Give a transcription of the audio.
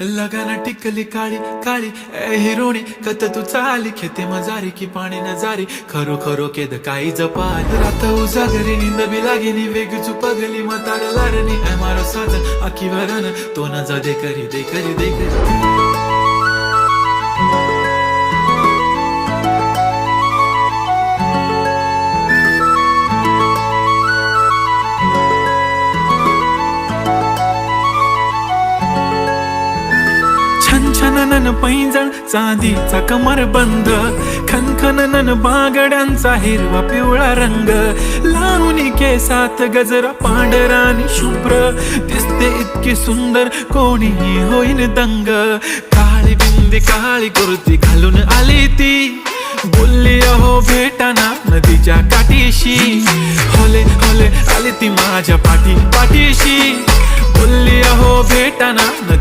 लगाना टिकली काळी काळी ए हिरोणी कत तू चाली खेते मजारी की पाणी नजारी खरो खरो केद काही जपाल रात उजागरी निंद बी लागेनी वेग चुपगली मतार लारणी ए मारो साजन आखी वरन तो न जा दे करी दे करी दे करी छनछननन पैंजण चांदीचा कमर बंद खनखननन बागड्यांचा हिरवा पिवळा रंग लावणी केसात गजरा पांढरा आणि शुभ्र दिसते इतकी सुंदर कोणीही होईन दंग काळी बिंदी काळी कुर्ती घालून आली ती बोलली अहो भेटाना नदीच्या काठीशी होले होले आली ती माझ्या पाठीशी बोलली अहो भेटाना नदी